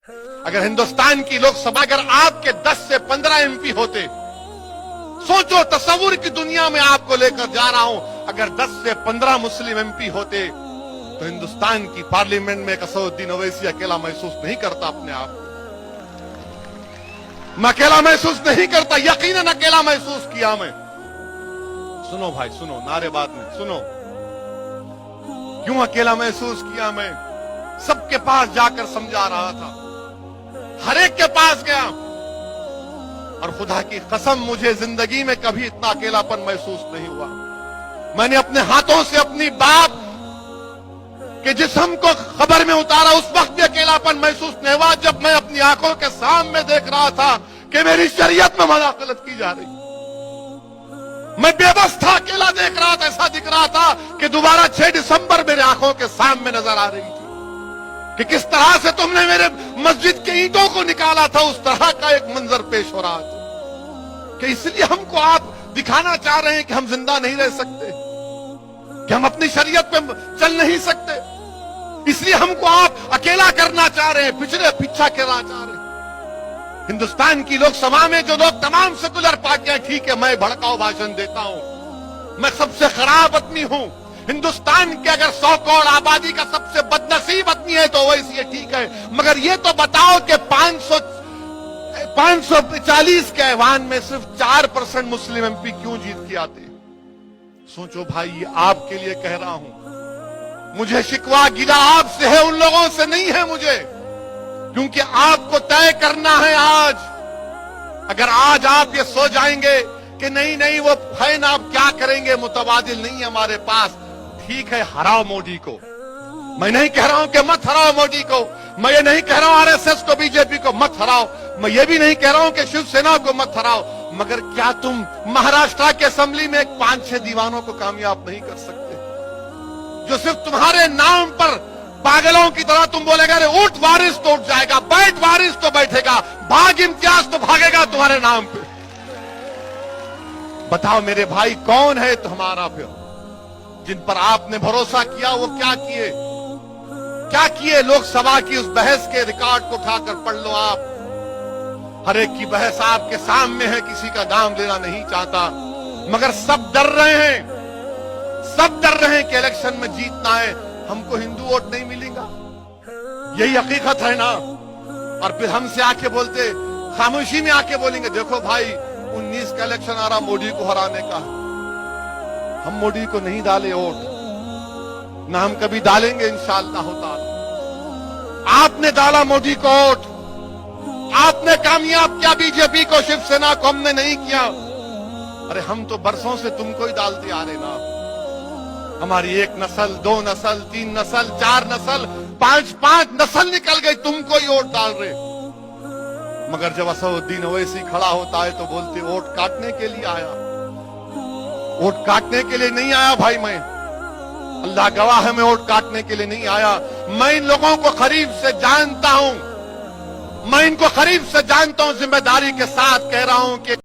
اگر ہندوستان کی لوک سبھا اگر آپ کے 10 سے 15 MP ہوتے، سوچو تصور کی دنیا میں آپ کو لے کر جا رہا ہوں، اگر 10 سے 15 مسلم MP ہوتے تو ہندوستان کی پارلیمنٹ میں اسد الدین اویسی اکیلا محسوس نہیں کرتا اپنے آپ کو۔ میں اکیلا محسوس نہیں کرتا، یقیناً اکیلا محسوس کیا میں۔ سنو بھائی سنو، نعرے بات میں سنو، کیوں اکیلا محسوس کیا میں؟ سب کے پاس جا کر سمجھا رہا تھا، ہر ایک کے پاس گیا، اور خدا کی قسم مجھے زندگی میں کبھی اتنا اکیلا پن محسوس نہیں ہوا۔ میں نے اپنے ہاتھوں سے اپنی باپ کے جسم کو خبر میں اتارا، اس وقت بھی اکیلا پن محسوس نہیں ہوا جب میں اپنی آنکھوں کے سامنے دیکھ رہا تھا کہ میری شریعت میں مداخلت کی جا رہی۔ میں بے بس تھا، اکیلا دیکھ رہا تھا، ایسا دکھ رہا تھا کہ دوبارہ 6 دسمبر میرے آنکھوں کے سامنے نظر آ رہی تھی کہ کس طرح سے تم نے میرے مسجد کے اینٹوں کو نکالا تھا، اس طرح کا ایک منظر پیش ہو رہا تھا کہ اس لیے ہم کو آپ دکھانا چاہ رہے ہیں کہ ہم زندہ نہیں رہ سکتے، کہ ہم اپنی شریعت پہ چل نہیں سکتے، اس لیے ہم کو آپ اکیلا کرنا چاہ رہے ہیں، پیچھا کرنا چاہ رہے ہیں۔ ہندوستان کی لوک سبھا میں جو لوگ تمام سیکولر پارٹیاں، ٹھیک ہے میں بھڑکاؤ بھاشن دیتا ہوں، میں سب سے خراب آدمی ہوں، ہندوستان کے اگر 100 کروڑ آبادی کا سب سے بدنصیب آدمی ہے تو ویسے ٹھیک ہے، مگر یہ تو بتاؤ کہ 540 کے ایوان میں صرف 4% مسلم MP کیوں جیت کے آتے؟ سوچو بھائی، یہ آپ کے لیے کہہ رہا ہوں، مجھے شکوہ گلا آپ سے ہے، ان لوگوں سے نہیں ہے مجھے، کیونکہ آپ کو طے کرنا ہے آج۔ اگر آج آپ یہ سو جائیں گے کہ نہیں وہ ہے نا، آپ کیا کریں گے، متبادل نہیں ہے ہمارے پاس، ٹھیک ہے ہراؤ مودی کو۔ میں نہیں کہہ رہا ہوں کہ مت ہراؤ مودی کو، میں یہ نہیں کہہ رہا ہوں RSS کو، BJP کو مت ہراؤ، میں یہ بھی نہیں کہہ رہا ہوں کہ شیو سینا کو مت ہراؤ، مگر کیا تم مہاراشٹرا کے اسمبلی میں 5-6 دیوانوں کو کامیاب نہیں کر سکتے جو صرف تمہارے نام پر پاگلوں کی طرح تم بولے گا اٹھ وارث تو اٹھ جائے گا، بیٹھ وارث تو بیٹھے گا، بھاگ امتیاز تو بھاگے گا تمہارے نام پہ؟ بتاؤ میرے بھائی، کون ہے تمہارا پھر جن پر آپ نے بھروسہ کیا؟ وہ کیا کیے؟ لوک سبھا کی اس بحث کے ریکارڈ کو اٹھا کر پڑھ لو آپ، ہر ایک کی بحث آپ کے سامنے ہے، کسی کا نام لینا نہیں چاہتا، مگر سب ڈر رہے ہیں کہ الیکشن میں جیتنا ہے، ہم کو ہندو ووٹ نہیں ملے گا، یہی حقیقت ہے نا؟ اور پھر ہم سے آ کے بولتے، خاموشی میں آ کے بولیں گے دیکھو بھائی 19 کا الیکشن آ رہا، مودی کو ہرانے کا، ہم مودی کو نہیں ڈالے ووٹ، نہ ہم کبھی ڈالیں گے انشاءاللہ تعالی۔ آپ نے ڈالا مودی کو ووٹ، آپ نے کامیاب کیا BJP کو، شیو سینا کو ہم نے نہیں کیا۔ ارے ہم تو برسوں سے تم کو ہی ڈالتے آ رہے نا، ہماری 1 نسل 2 نسل 3 نسل 4 نسل 5 نسل نکل گئی، تم کو ہی ووٹ ڈال رہے، مگر جب اسد الدین اویسی کھڑا ہوتا ہے تو بولتے ووٹ کاٹنے کے لیے آیا، ووٹ کاٹنے کے لیے نہیں آیا بھائی، میں اللہ گواہ ہے میں ووٹ کاٹنے کے لیے نہیں آیا، میں ان لوگوں کو قریب سے جانتا ہوں، ذمہ داری کے ساتھ کہہ رہا ہوں کہ